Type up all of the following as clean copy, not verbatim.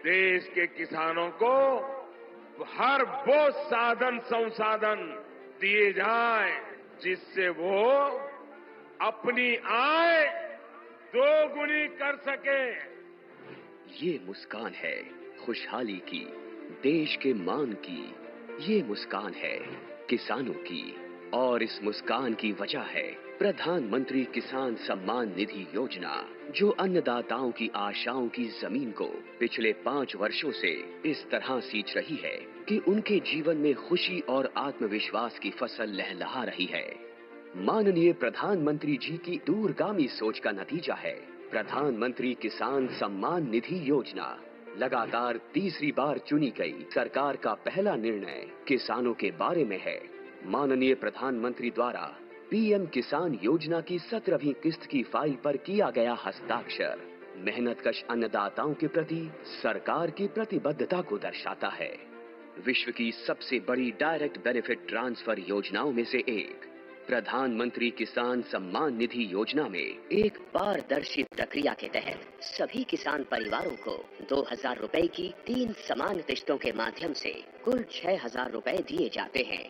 देश के किसानों को हर वो साधन संसाधन दिए जाए जिससे वो अपनी आय दोगुनी कर सके। ये मुस्कान है खुशहाली की, देश के मान की। ये मुस्कान है किसानों की, और इस मुस्कान की वजह है प्रधानमंत्री किसान सम्मान निधि योजना, जो अन्नदाताओं की आशाओं की जमीन को पिछले 5 वर्षों से इस तरह सींच रही है कि उनके जीवन में खुशी और आत्मविश्वास की फसल लहलहा रही है। माननीय प्रधानमंत्री जी की दूरगामी सोच का नतीजा है प्रधानमंत्री किसान सम्मान निधि योजना। लगातार तीसरी बार चुनी गई सरकार का पहला निर्णय किसानों के बारे में है। माननीय प्रधानमंत्री द्वारा पीएम किसान योजना की 17वीं किस्त की फाइल पर किया गया हस्ताक्षर मेहनतकश अन्नदाताओं के प्रति सरकार की प्रतिबद्धता को दर्शाता है। विश्व की सबसे बड़ी डायरेक्ट बेनिफिट ट्रांसफर योजनाओं में से एक प्रधानमंत्री किसान सम्मान निधि योजना में एक पारदर्शी प्रक्रिया के तहत सभी किसान परिवारों को 2000 रुपए की 3 समान किस्तों के माध्यम से कुल 6000 रुपए दिए जाते हैं।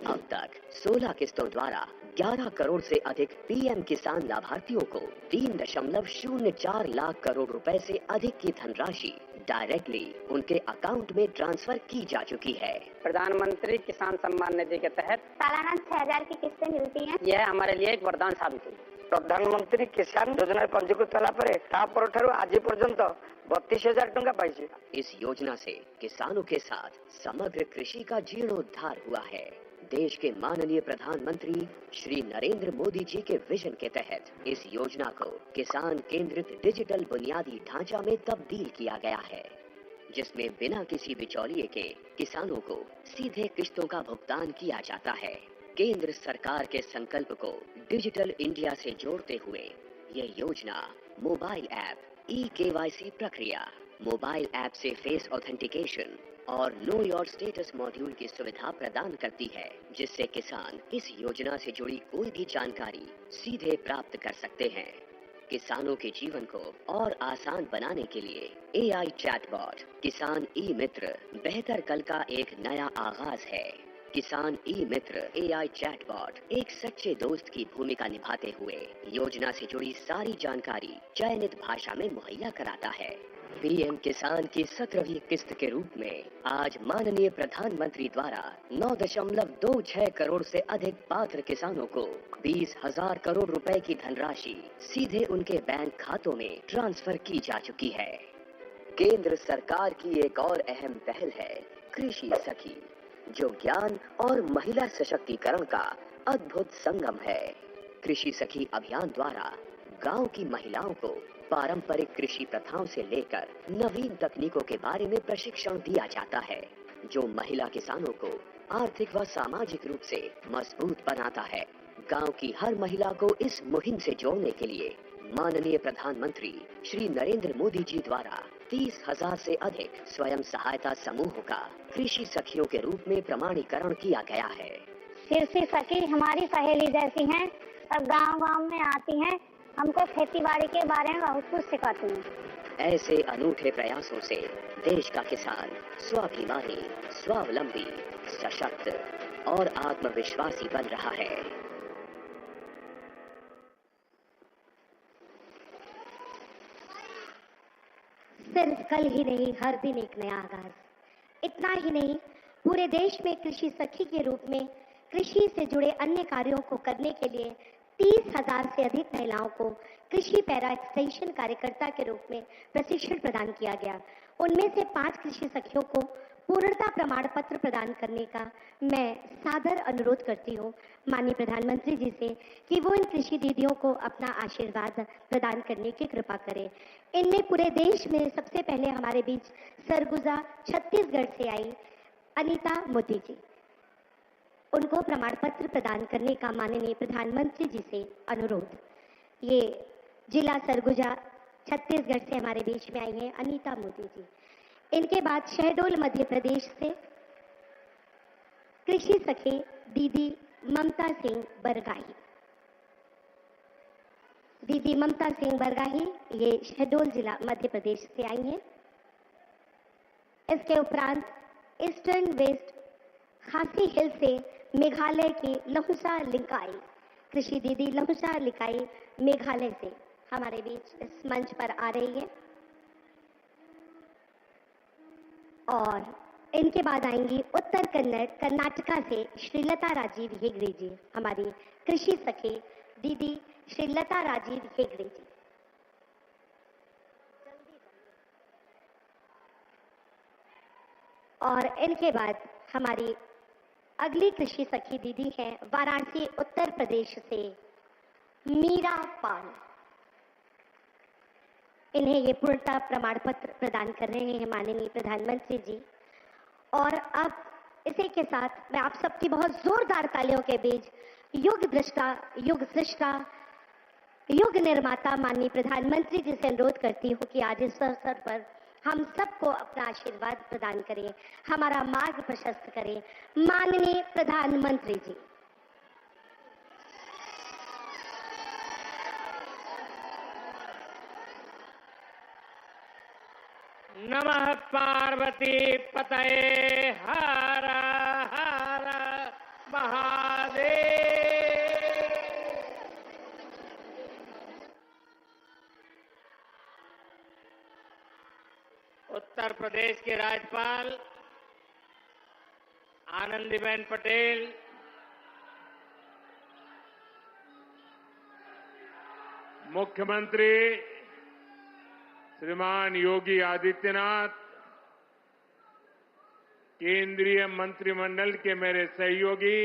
अब तक 16 किस्तों द्वारा 11 करोड़ से अधिक पीएम किसान लाभार्थियों को 3.04 लाख करोड़ रुपए से अधिक की धनराशि डायरेक्टली उनके अकाउंट में ट्रांसफर की जा चुकी है। प्रधानमंत्री किसान सम्मान निधि के तहत सालाना 6000 की किस्तें मिलती हैं। यह हमारे लिए एक वरदान साबित हुई। प्रधानमंत्री किसान योजना पंजीकृत होला परे तापर ठारू आज पर्यंत 32,000 टंका पाइछे। इस योजना से किसानों के साथ समग्र कृषि का जीर्णोद्धार हुआ है। देश के माननीय प्रधानमंत्री श्री नरेंद्र मोदी जी के विजन के तहत इस योजना को किसान केंद्रित डिजिटल बुनियादी ढांचा में तब्दील किया गया है, जिसमें बिना किसी बिचौलिए के किसानों को सीधे किस्तों का भुगतान किया जाता है। केंद्र सरकार के संकल्प को डिजिटल इंडिया से जोड़ते हुए यह योजना मोबाइल ऐप, ई-केवाईसी प्रक्रिया, मोबाइल ऐप से फेस ऑथेंटिकेशन और नो योर स्टेटस मॉड्यूल की सुविधा प्रदान करती है, जिससे किसान इस योजना से जुड़ी कोई भी जानकारी सीधे प्राप्त कर सकते हैं। किसानों के जीवन को और आसान बनाने के लिए एआई चैटबॉट किसान ई मित्र बेहतर कल का एक नया आगाज है। किसान ई मित्र एआई चैटबॉट एक सच्चे दोस्त की भूमिका निभाते हुए योजना से जुड़ी सारी जानकारी चयनित भाषा में मुहैया कराता है। पीएम किसान की 17वीं किस्त के रूप में आज माननीय प्रधानमंत्री द्वारा 9.26 करोड़ से अधिक पात्र किसानों को 20,000 करोड़ रुपए की धनराशि सीधे उनके बैंक खातों में ट्रांसफर की जा चुकी है। केंद्र सरकार की एक और अहम पहल है कृषि सखी, जो ज्ञान और महिला सशक्तिकरण का अद्भुत संगम है। कृषि सखी अभियान द्वारा गांव की महिलाओं को पारंपरिक कृषि प्रथाओं से लेकर नवीन तकनीकों के बारे में प्रशिक्षण दिया जाता है, जो महिला किसानों को आर्थिक व सामाजिक रूप से मजबूत बनाता है। गांव की हर महिला को इस मुहिम से जोड़ने के लिए माननीय प्रधानमंत्री श्री नरेंद्र मोदी जी द्वारा 30,000 से अधिक स्वयं सहायता समूहों का कृषि सखियों के रूप में प्रमाणीकरण किया गया है। कृषि सखी हमारी सहेली जैसी हैं, सब गांव-गांव में आती हैं, हमको खेती बाड़ी के बारे में बहुत कुछ सिखाती हैं। ऐसे अनूठे प्रयासों से देश का किसान स्वाभिमानी, स्वावलंबी, सशक्त और आत्मविश्वासी बन रहा है। सिर्फ कल ही नहीं, हर दिन एक नया आगाज। इतना ही नहीं, पूरे देश में कृषि सखी के रूप में कृषि से जुड़े अन्य कार्यों को करने के लिए 30,000 से अधिक महिलाओं को कृषि पैरा एक्सटेंशन कार्यकर्ता के रूप में प्रशिक्षण प्रदान किया गया। उनमें से 5 कृषि सखियों को पूर्णता प्रमाण पत्र प्रदान करने का मैं सादर अनुरोध करती हूँ माननीय प्रधानमंत्री जी से कि वो इन कृषि दीदियों को अपना आशीर्वाद प्रदान करने की कृपा करें। इनमें पूरे देश में सबसे पहले हमारे बीच सरगुजा छत्तीसगढ़ से आई अनीता मोदी जी, उनको प्रमाण पत्र प्रदान करने का माननीय प्रधानमंत्री जी से अनुरोध। ये जिला सरगुजा छत्तीसगढ़ से हमारे बीच में आई हैं अनीता मोदी जी। इनके बाद शहडोल मध्य प्रदेश से कृषि सखी दीदी ममता सिंह बरगाही। दीदी ममता सिंह बरगाही ये शहडोल जिला मध्य प्रदेश से आई हैं। इसके उपरांत ईस्टर्न वेस्ट खासी हिल से मेघालय की लहुसा लिंकाई, कृषि दीदी लहुसा लिंकाई मेघालय से हमारे बीच इस मंच पर आ रही है। और इनके बाद आएंगी उत्तर कन्नड़ कर्नाटका से श्रीलता राजीव हेगड़े जी, हमारी कृषि सखी दीदी श्रीलता राजीव हेगड़े जी। और इनके बाद हमारी अगली कृषि सखी दीदी हैं वाराणसी उत्तर प्रदेश से मीरा पाल। इन्हें ये पूर्णता प्रमाण पत्र प्रदान कर रहे हैं माननीय प्रधानमंत्री जी। और अब इसी के साथ मैं आप सबकी बहुत जोरदार तालियों के बीच युग दृष्टा, युग सृष्टा, युग निर्माता माननीय प्रधानमंत्री जी से अनुरोध करती हूँ कि आज इस अवसर पर हम सबको अपना आशीर्वाद प्रदान करें, हमारा मार्ग प्रशस्त करें। माननीय प्रधानमंत्री जी। नमः पार्वती पतये हर हर महादेव। उत्तर प्रदेश के राज्यपाल आनंदीबेन पटेल, मुख्यमंत्री श्रीमान योगी आदित्यनाथ, केंद्रीय मंत्रिमंडल के मेरे सहयोगी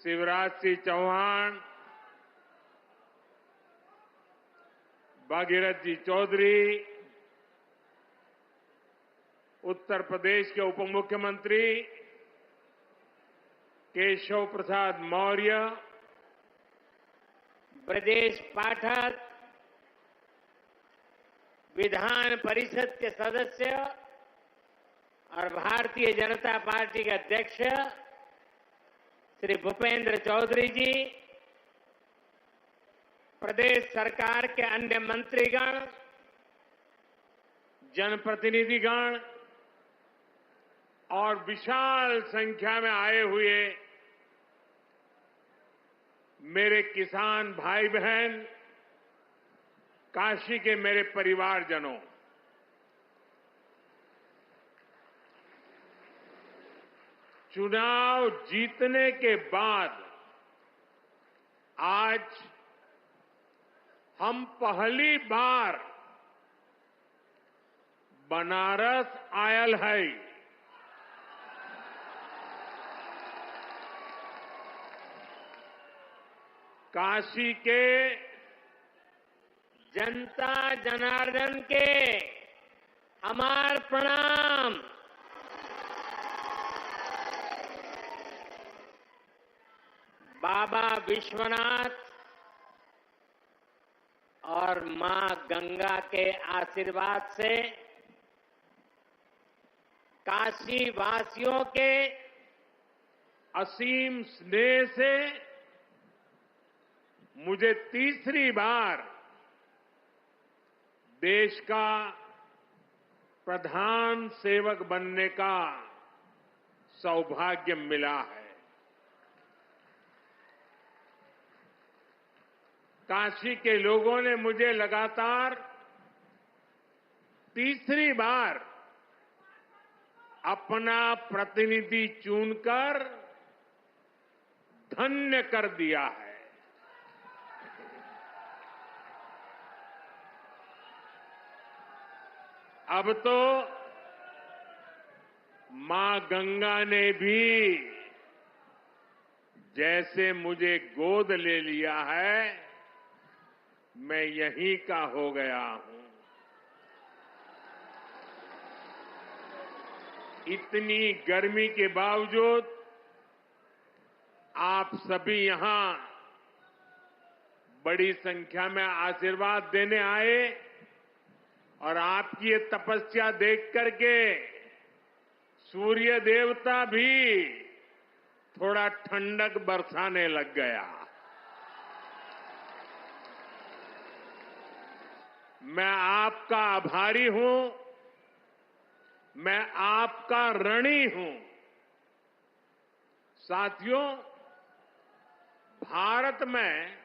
शिवराज सिंह चौहान, भागीरथ जी चौधरी, उत्तर प्रदेश के उप मुख्यमंत्री केशव प्रसाद मौर्य, ब्रजेश पाठक, विधान परिषद के सदस्य और भारतीय जनता पार्टी के अध्यक्ष श्री भूपेंद्र चौधरी जी, प्रदेश सरकार के अन्य मंत्रीगण, जनप्रतिनिधिगण और विशाल संख्या में आए हुए मेरे किसान भाई बहन, काशी के मेरे परिवारजनों, चुनाव जीतने के बाद आज हम पहली बार बनारस आयल है। काशी के जनता जनार्दन के हमार प्रणाम। बाबा विश्वनाथ और मां गंगा के आशीर्वाद से काशी वासियों के असीम स्नेह से मुझे तीसरी बार देश का प्रधान सेवक बनने का सौभाग्य मिला है। काशी के लोगों ने मुझे लगातार तीसरी बार अपना प्रतिनिधि चुनकर धन्य कर दिया है। अब तो मां गंगा ने भी जैसे मुझे गोद ले लिया है, मैं यहीं का हो गया हूं। इतनी गर्मी के बावजूद आप सभी यहां बड़ी संख्या में आशीर्वाद देने आए और आपकी ये तपस्या देख करके सूर्य देवता भी थोड़ा ठंडक बरसाने लग गया। मैं आपका आभारी हूं मैं आपका ऋणी हूं। साथियों, भारत में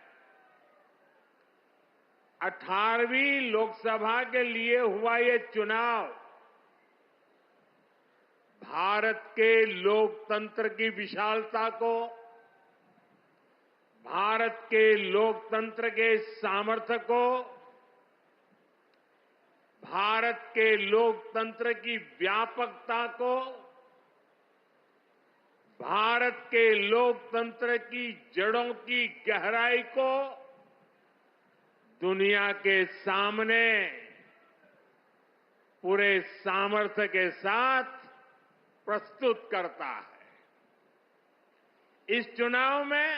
18वीं लोकसभा के लिए हुआ ये चुनाव भारत के लोकतंत्र की विशालता को, भारत के लोकतंत्र के सामर्थ्य को, भारत के लोकतंत्र की व्यापकता को, भारत के लोकतंत्र की जड़ों की गहराई को दुनिया के सामने पूरे सामर्थ्य के साथ प्रस्तुत करता है। इस चुनाव में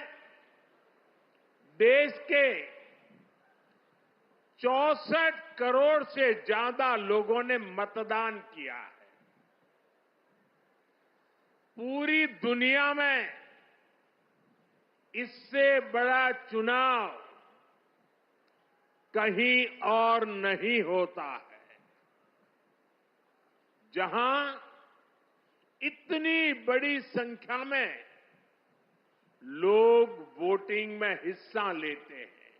देश के 64 करोड़ से ज्यादा लोगों ने मतदान किया है। पूरी दुनिया में इससे बड़ा चुनाव कहीं और नहीं होता है, जहां इतनी बड़ी संख्या में लोग वोटिंग में हिस्सा लेते हैं।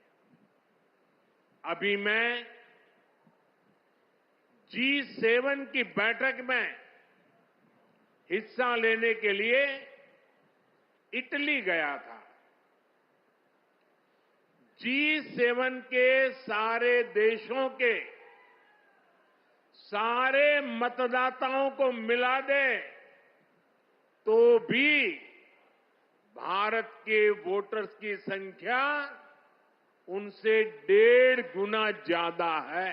अभी मैं G7 की बैठक में हिस्सा लेने के लिए इटली गया था। G7 के सारे देशों के सारे मतदाताओं को मिला दे तो भी भारत के वोटर्स की संख्या उनसे 1.5 गुना ज्यादा है।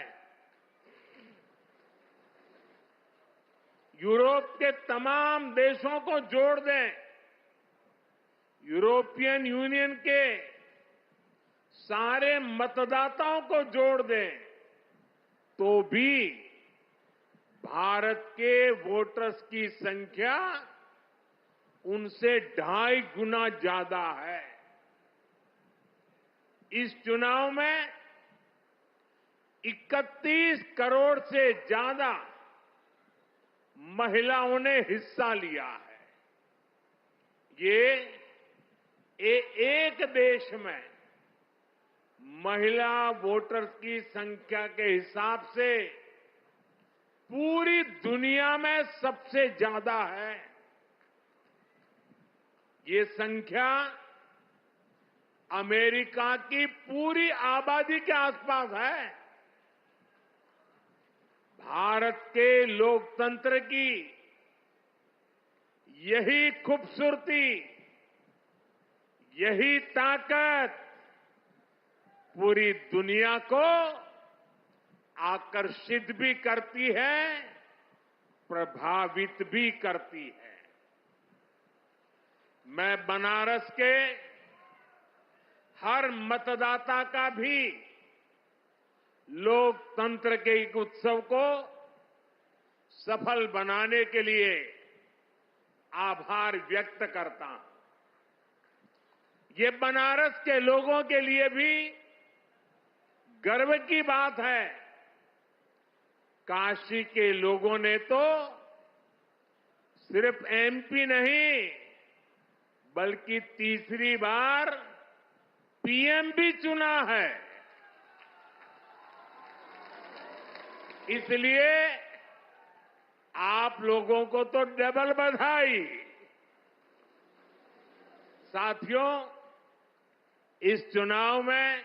यूरोप के तमाम देशों को जोड़ दें, यूरोपियन यूनियन के सारे मतदाताओं को जोड़ दें, तो भी भारत के वोटर्स की संख्या उनसे 2.5 गुना ज्यादा है। इस चुनाव में 31 करोड़ से ज्यादा महिलाओं ने हिस्सा लिया है। ये एक देश में महिला वोटर्स की संख्या के हिसाब से पूरी दुनिया में सबसे ज्यादा है। ये संख्या अमेरिका की पूरी आबादी के आसपास है। भारत के लोकतंत्र की यही खूबसूरती, यही ताकत पूरी दुनिया को आकर्षित भी करती है, प्रभावित भी करती है। मैं बनारस के हर मतदाता का भी लोकतंत्र के एक उत्सव को सफल बनाने के लिए आभार व्यक्त करता हूं। ये बनारस के लोगों के लिए भी गर्व की बात है। काशी के लोगों ने तो सिर्फ MP नहीं, बल्कि तीसरी बार PM भी चुना है। इसलिए आप लोगों को तो डबल बधाई। साथियों, इस चुनाव में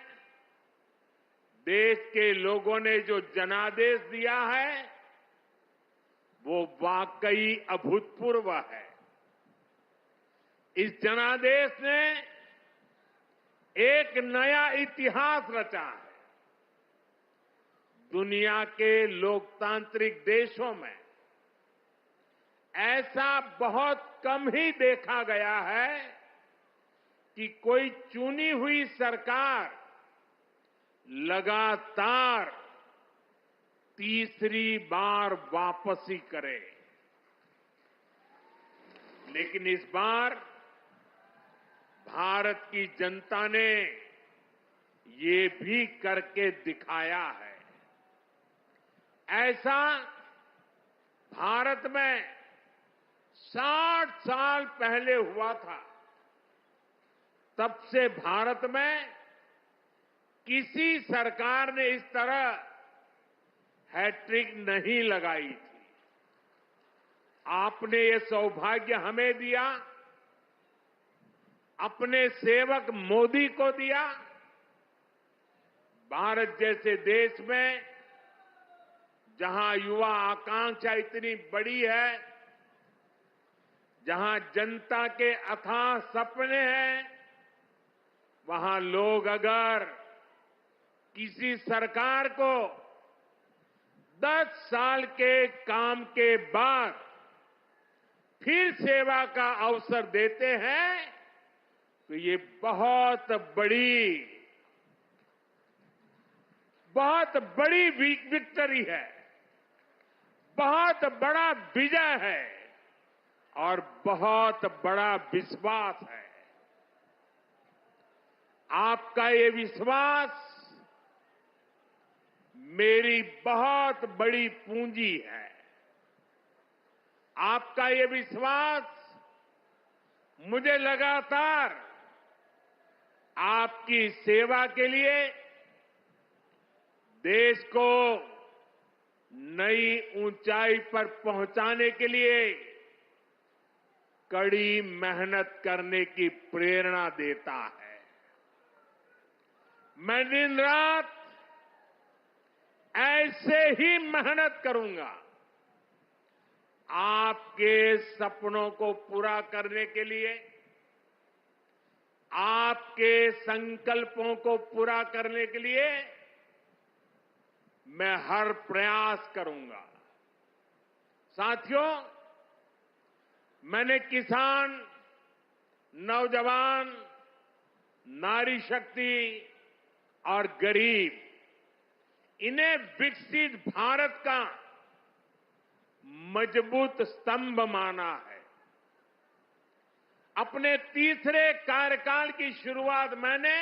देश के लोगों ने जो जनादेश दिया है वो वाकई अभूतपूर्व है। इस जनादेश ने एक नया इतिहास रचा है। दुनिया के लोकतांत्रिक देशों में ऐसा बहुत कम ही देखा गया है कि कोई चुनी हुई सरकार लगातार तीसरी बार वापसी करे। लेकिन इस बार भारत की जनता ने ये भी करके दिखाया है। ऐसा भारत में 60 साल पहले हुआ था। तब से भारत में किसी सरकार ने इस तरह हैट्रिक नहीं लगाई थी। आपने ये सौभाग्य हमें दिया, अपने सेवक मोदी को दिया। भारत जैसे देश में जहां युवा आकांक्षा इतनी बड़ी है, जहां जनता के अथाह सपने हैं, वहां लोग अगर किसी सरकार को 10 साल के काम के बाद फिर सेवा का अवसर देते हैं तो ये बहुत बड़ी विक्ट्री है, बहुत बड़ा विजय है और बहुत बड़ा विश्वास है। आपका ये विश्वास मेरी बहुत बड़ी पूंजी है। आपका ये विश्वास मुझे लगातार आपकी सेवा के लिए देश को नई ऊंचाई पर पहुंचाने के लिए कड़ी मेहनत करने की प्रेरणा देता है। मैं दिन रात ऐसे ही मेहनत करूंगा आपके सपनों को पूरा करने के लिए, आपके संकल्पों को पूरा करने के लिए मैं हर प्रयास करूंगा। साथियों, मैंने किसान, नौजवान, नारी शक्ति और गरीब, इन्हें विकसित भारत का मजबूत स्तंभ माना है। अपने तीसरे कार्यकाल की शुरुआत मैंने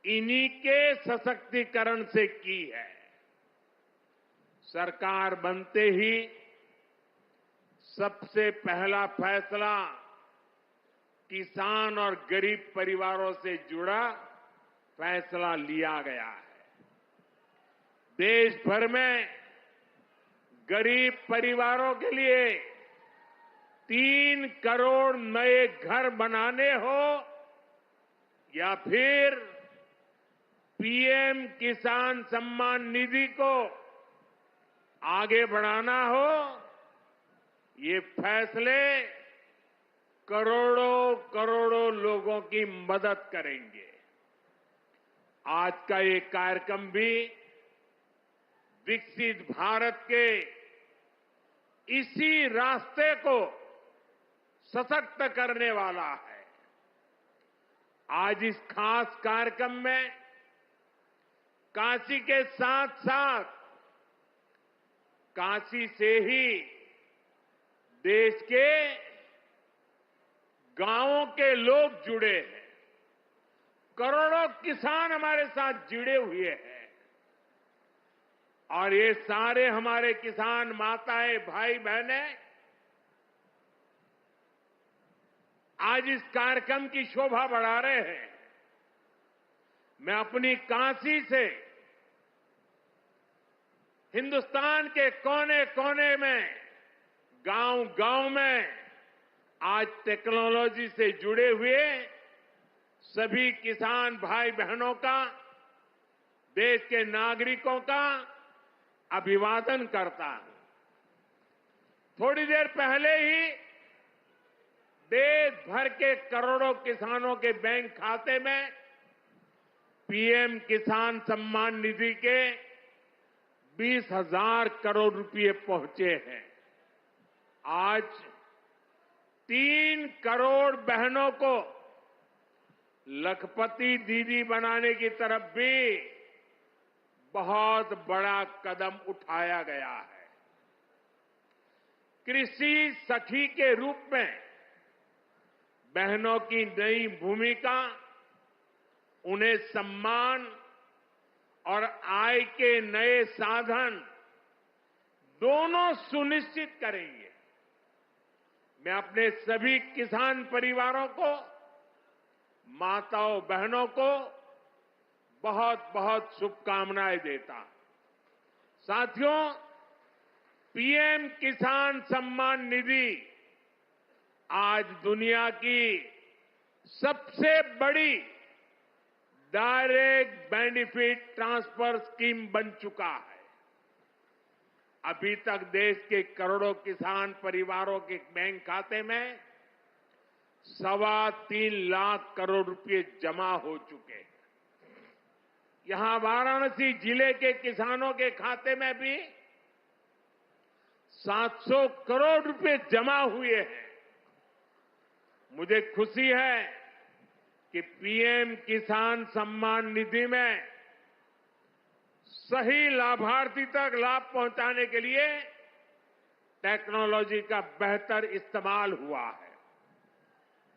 इन्हीं के सशक्तिकरण से की है। सरकार बनते ही सबसे पहला फैसला किसान और गरीब परिवारों से जुड़ा फैसला लिया गया है। देश भर में गरीब परिवारों के लिए 3 करोड़ नए घर बनाने हो या फिर पीएम किसान सम्मान निधि को आगे बढ़ाना हो, ये फैसले करोड़ों करोड़ों लोगों की मदद करेंगे। आज का ये कार्यक्रम भी विकसित भारत के इसी रास्ते को सशक्त करने वाला है। आज इस खास कार्यक्रम में काशी के साथ साथ काशी से ही देश के गांवों के लोग जुड़े हैं। करोड़ों किसान हमारे साथ जुड़े हुए हैं और ये सारे हमारे किसान माताएं, भाई बहनें आज इस कार्यक्रम की शोभा बढ़ा रहे हैं। मैं अपनी काशी से हिंदुस्तान के कोने कोने में, गांव-गांव में आज टेक्नोलॉजी से जुड़े हुए सभी किसान भाई बहनों का, देश के नागरिकों का अभिवादन करता हूं। थोड़ी देर पहले ही देश भर के करोड़ों किसानों के बैंक खाते में पीएम किसान सम्मान निधि के 20,000 करोड़ रुपए पहुंचे हैं। आज 3 करोड़ बहनों को लखपति दीदी बनाने की तरफ भी बहुत बड़ा कदम उठाया गया है। कृषि सखी के रूप में बहनों की नई भूमिका उन्हें सम्मान और आय के नए साधन दोनों सुनिश्चित करेंगे। मैं अपने सभी किसान परिवारों को, माताओं बहनों को बहुत बहुत शुभकामनाएं देता हूं। साथियों, पीएम किसान सम्मान निधि आज दुनिया की सबसे बड़ी डायरेक्ट बेनिफिट ट्रांसफर स्कीम बन चुका है। अभी तक देश के करोड़ों किसान परिवारों के बैंक खाते में 3.25 लाख करोड़ रुपए जमा हो चुके हैं। यहां वाराणसी जिले के किसानों के खाते में भी 700 करोड़ रुपए जमा हुए हैं। मुझे खुशी है कि पीएम किसान सम्मान निधि में सही लाभार्थी तक लाभ पहुंचाने के लिए टेक्नोलॉजी का बेहतर इस्तेमाल हुआ है।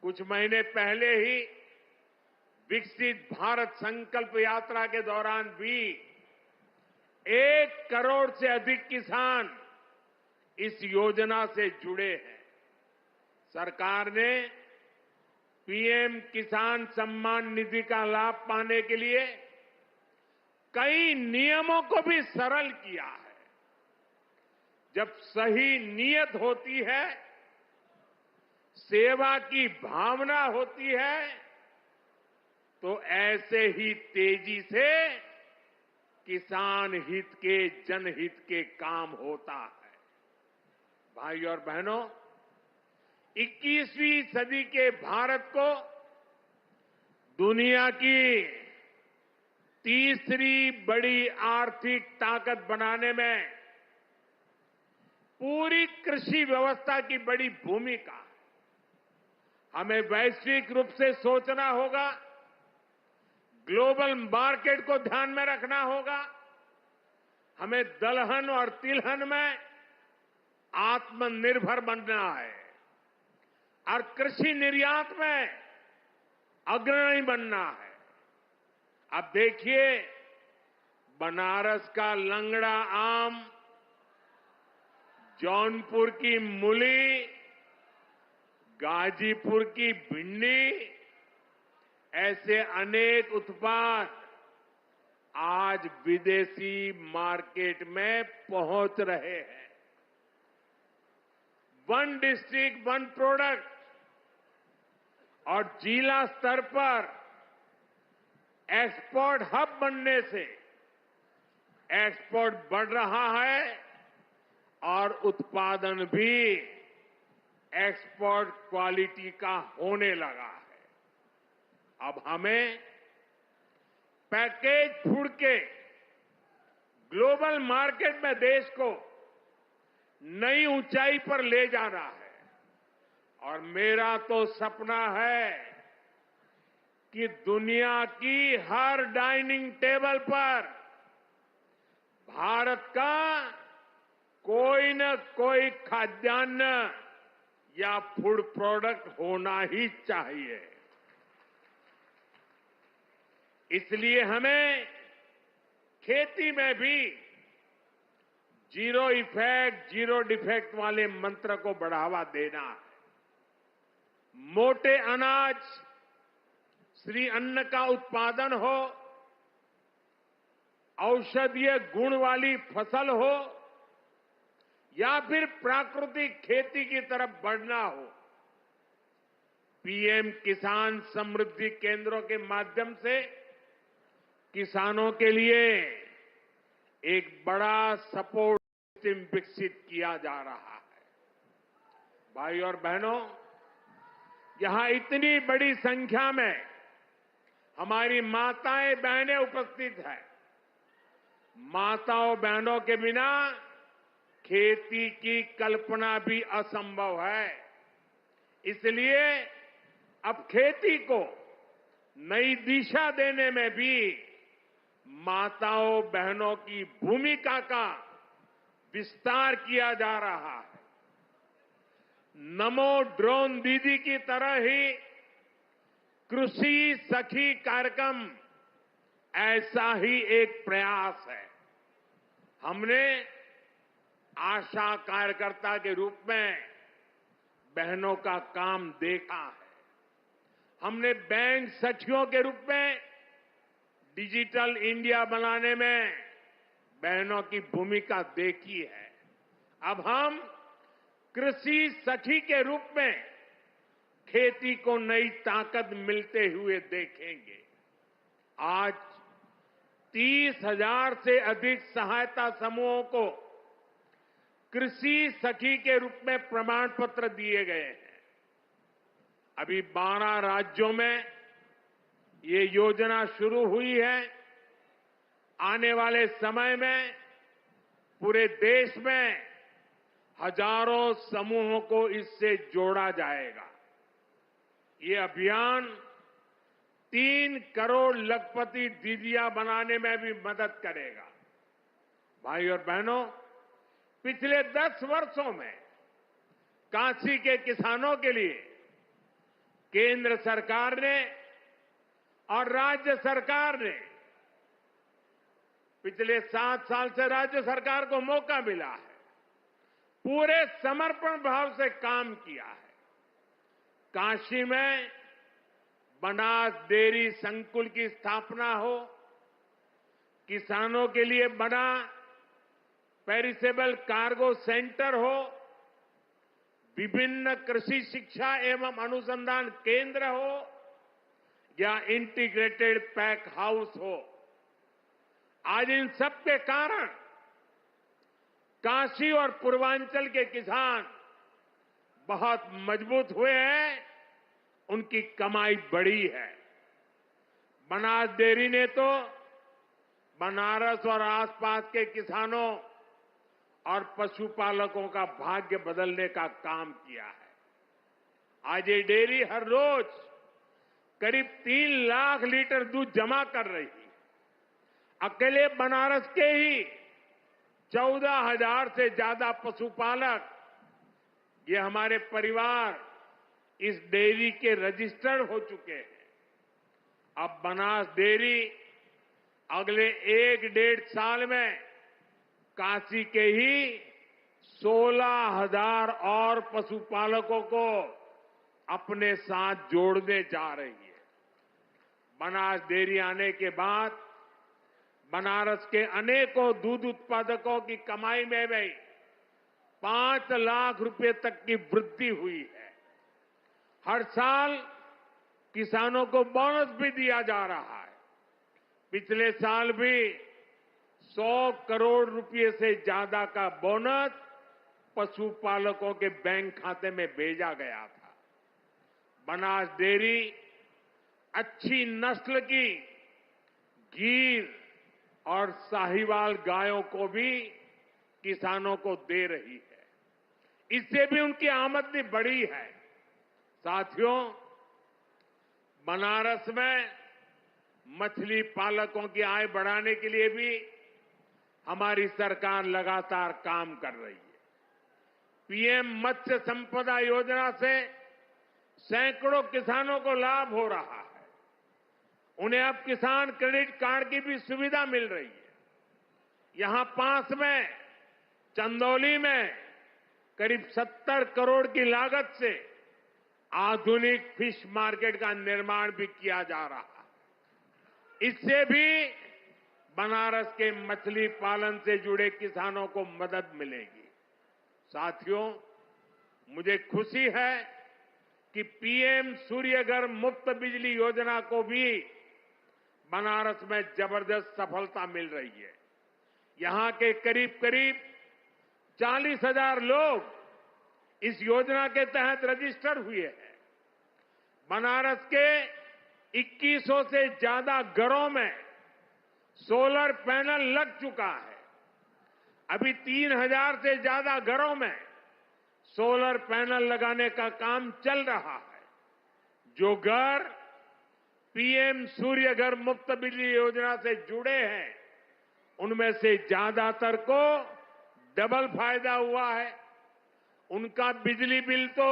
कुछ महीने पहले ही विकसित भारत संकल्प यात्रा के दौरान भी 1 करोड़ से अधिक किसान इस योजना से जुड़े हैं। सरकार ने पीएम किसान सम्मान निधि का लाभ पाने के लिए कई नियमों को भी सरल किया है। जब सही नीयत होती है, सेवा की भावना होती है, तो ऐसे ही तेजी से किसान हित के, जनहित के काम होता है। भाई और बहनों, 21वीं सदी के भारत को दुनिया की तीसरी बड़ी आर्थिक ताकत बनाने में पूरी कृषि व्यवस्था की बड़ी भूमिका है। हमें वैश्विक रूप से सोचना होगा, ग्लोबल मार्केट को ध्यान में रखना होगा। हमें दलहन और तिलहन में आत्मनिर्भर बनना है और कृषि निर्यात में अग्रणी बनना है। अब देखिए, बनारस का लंगड़ा आम, जौनपुर की मूली, गाजीपुर की भिंडी, ऐसे अनेक उत्पाद आज विदेशी मार्केट में पहुंच रहे हैं। वन डिस्ट्रिक्ट वन प्रोडक्ट और जिला स्तर पर एक्सपोर्ट हब बनने से एक्सपोर्ट बढ़ रहा है और उत्पादन भी एक्सपोर्ट क्वालिटी का होने लगा है। अब हमें पैकेज फूड के ग्लोबल मार्केट में देश को नई ऊंचाई पर ले जाना है और मेरा तो सपना है कि दुनिया की हर डाइनिंग टेबल पर भारत का कोई न कोई खाद्यान्न या फूड प्रोडक्ट होना ही चाहिए। इसलिए हमें खेती में भी जीरो इफेक्ट, जीरो डिफेक्ट वाले मंत्र को बढ़ावा देना है। मोटे अनाज, श्री अन्न का उत्पादन हो, औषधीय गुण वाली फसल हो या फिर प्राकृतिक खेती की तरफ बढ़ना हो, पीएम किसान समृद्धि केंद्रों के माध्यम से किसानों के लिए एक बड़ा सपोर्ट सिस्टम विकसित किया जा रहा है। भाई और बहनों, यहां इतनी बड़ी संख्या में हमारी माताएं बहनें उपस्थित हैं। माताओं बहनों के बिना खेती की कल्पना भी असंभव है। इसलिए अब खेती को नई दिशा देने में भी माताओं बहनों की भूमिका का विस्तार किया जा रहा है। नमो ड्रोन दीदी की तरह ही कृषि सखी कार्यक्रम ऐसा ही एक प्रयास है। हमने आशा कार्यकर्ता के रूप में बहनों का काम देखा है। हमने बैंक सखियों के रूप में डिजिटल इंडिया बनाने में बहनों की भूमिका देखी है। अब हम कृषि सखी के रूप में खेती को नई ताकत मिलते हुए देखेंगे। आज 30,000 से अधिक सहायता समूहों को कृषि सखी के रूप में प्रमाण पत्र दिए गए हैं। अभी 12 राज्यों में ये योजना शुरू हुई है। आने वाले समय में पूरे देश में हजारों समूहों को इससे जोड़ा जाएगा। ये अभियान 3 करोड़ लखपति दीदियां बनाने में भी मदद करेगा। भाई और बहनों, पिछले 10 वर्षों में काशी के किसानों के लिए केंद्र सरकार ने और राज्य सरकार ने, पिछले 7 साल से राज्य सरकार को मौका मिला है, पूरे समर्पण भाव से काम किया है। काशी में बनास डेयरी संकुल की स्थापना हो, किसानों के लिए बना पेरिसेबल कार्गो सेंटर हो, विभिन्न कृषि शिक्षा एवं अनुसंधान केंद्र हो या इंटीग्रेटेड पैक हाउस हो, आज इन सब के कारण काशी और पूर्वांचल के किसान बहुत मजबूत हुए हैं, उनकी कमाई बढ़ी है। बनास डेयरी ने तो बनारस और आसपास के किसानों और पशुपालकों का भाग्य बदलने का काम किया है। आज ये डेयरी हर रोज करीब 3 लाख लीटर दूध जमा कर रही है। अकेले बनारस के ही 14,000 से ज्यादा पशुपालक, ये हमारे परिवार इस डेयरी के रजिस्टर्ड हो चुके हैं। अब बनास डेयरी अगले 1-1.5 साल में काशी के ही 16,000 और पशुपालकों को अपने साथ जोड़ने जा रही है। बनास डेयरी आने के बाद बनारस के अनेकों दूध उत्पादकों की कमाई में भी 5 लाख रुपए तक की वृद्धि हुई है। हर साल किसानों को बोनस भी दिया जा रहा है। पिछले साल भी 100 करोड़ रुपए से ज्यादा का बोनस पशुपालकों के बैंक खाते में भेजा गया था। बनास डेयरी अच्छी नस्ल की गीर और साहिवाल गायों को भी किसानों को दे रही है। इससे भी उनकी आमदनी बढ़ी है। साथियों, बनारस में मछली पालकों की आय बढ़ाने के लिए भी हमारी सरकार लगातार काम कर रही है। पीएम मत्स्य संपदा योजना से सैकड़ों किसानों को लाभ हो रहा है। उन्हें अब किसान क्रेडिट कार्ड की भी सुविधा मिल रही है। यहां पास में चंदौली में करीब 70 करोड़ की लागत से आधुनिक फिश मार्केट का निर्माण भी किया जा रहा है। इससे भी बनारस के मछली पालन से जुड़े किसानों को मदद मिलेगी। साथियों, मुझे खुशी है कि पीएम सूर्यघर मुफ्त बिजली योजना को भी बनारस में जबरदस्त सफलता मिल रही है। यहां के करीब 40,000 लोग इस योजना के तहत रजिस्टर हुए हैं। बनारस के 2100 से ज्यादा घरों में सोलर पैनल लग चुका है। अभी 3,000 से ज्यादा घरों में सोलर पैनल लगाने का काम चल रहा है। जो घर पीएम सूर्यघर मुफ्त बिजली योजना से जुड़े हैं, उनमें से ज्यादातर को डबल फायदा हुआ है। उनका बिजली बिल तो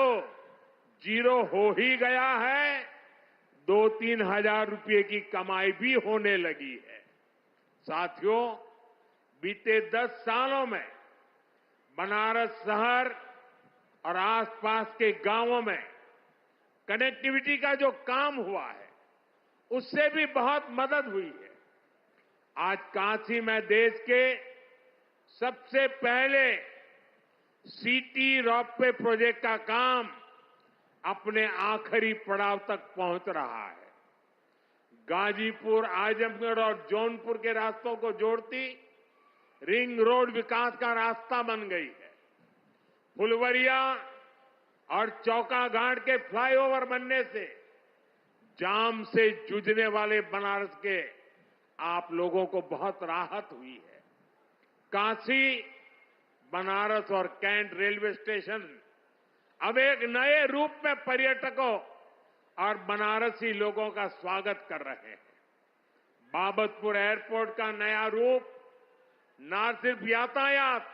0 हो ही गया है, 2-3 हजार रुपये की कमाई भी होने लगी है। साथियों, बीते 10 सालों में बनारस शहर और आसपास के गांवों में कनेक्टिविटी का जो काम हुआ है उससे भी बहुत मदद हुई है। आज काशी में देश के सबसे पहले सिटी रोपवे प्रोजेक्ट का काम अपने आखिरी पड़ाव तक पहुंच रहा है। गाजीपुर, आजमगढ़ और जौनपुर के रास्तों को जोड़ती रिंग रोड विकास का रास्ता बन गई है। फुलवरिया और चौका घाट के फ्लाईओवर बनने से जाम से जूझने वाले बनारस के आप लोगों को बहुत राहत हुई है। काशी, बनारस और कैंट रेलवे स्टेशन अब एक नए रूप में पर्यटकों और बनारसी लोगों का स्वागत कर रहे हैं। बाबतपुर एयरपोर्ट का नया रूप न सिर्फ यातायात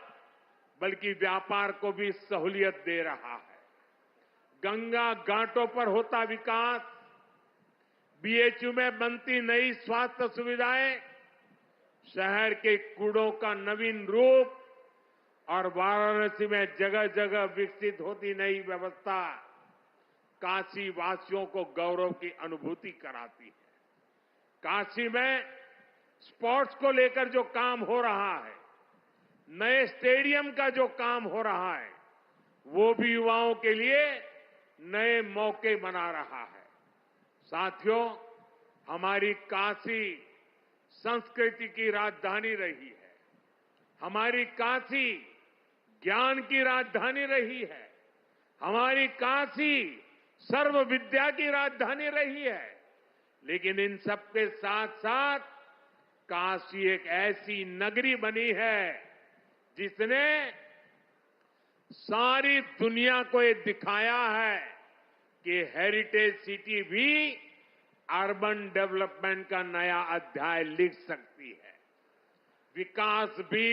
बल्कि व्यापार को भी सहूलियत दे रहा है। गंगा घाटों पर होता विकास, बीएचयू में बनती नई स्वास्थ्य सुविधाएं, शहर के कूड़ों का नवीन रूप और वाराणसी में जगह जगह विकसित होती नई व्यवस्था काशी वासियों को गौरव की अनुभूति कराती है। काशी में स्पोर्ट्स को लेकर जो काम हो रहा है, नए स्टेडियम का जो काम हो रहा है, वो भी युवाओं के लिए नए मौके बना रहा है। साथियों, हमारी काशी संस्कृति की राजधानी रही है। हमारी काशी ज्ञान की राजधानी रही है। हमारी काशी सर्व विद्या की राजधानी रही है। लेकिन इन सबके साथ साथ काशी एक ऐसी नगरी बनी है जिसने सारी दुनिया को ये दिखाया है कि हेरिटेज सिटी भी अर्बन डेवलपमेंट का नया अध्याय लिख सकती है। विकास भी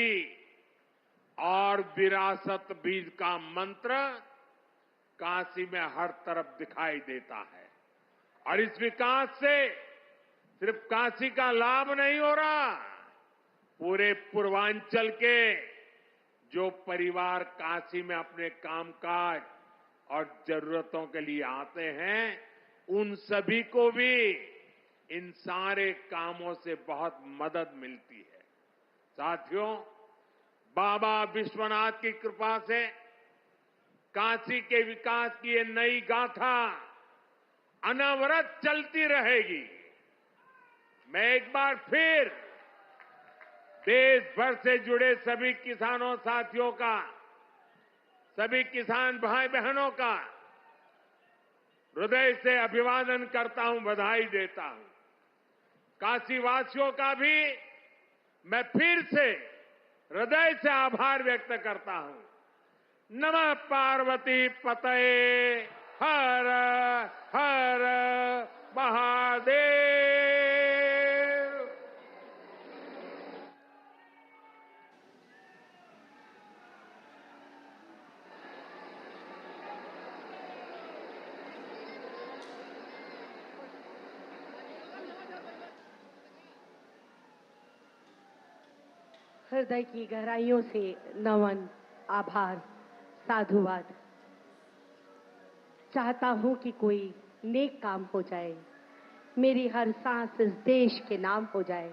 और विरासत भी का मंत्र काशी में हर तरफ दिखाई देता है। और इस विकास से सिर्फ काशी का लाभ नहीं हो रहा, पूरे पूर्वांचल के जो परिवार काशी में अपने कामकाज और जरूरतों के लिए आते हैं, उन सभी को भी इन सारे कामों से बहुत मदद मिलती है। साथियों, बाबा विश्वनाथ की कृपा से काशी के विकास की ये नई गाथा अनवरत चलती रहेगी। मैं एक बार फिर देश भर से जुड़े सभी किसानों साथियों का, सभी किसान भाई बहनों का हृदय से अभिवादन करता हूं, बधाई देता हूं। काशी वासियों का भी मैं फिर से हृदय से आभार व्यक्त करता हूं। नमः पार्वती पतये हर हर महादेव। हृदय की गहराइयों से नमन, आभार, साधुवाद। चाहता हूं कि कोई नेक काम हो जाए, मेरी हर सांस इस देश के नाम हो जाए।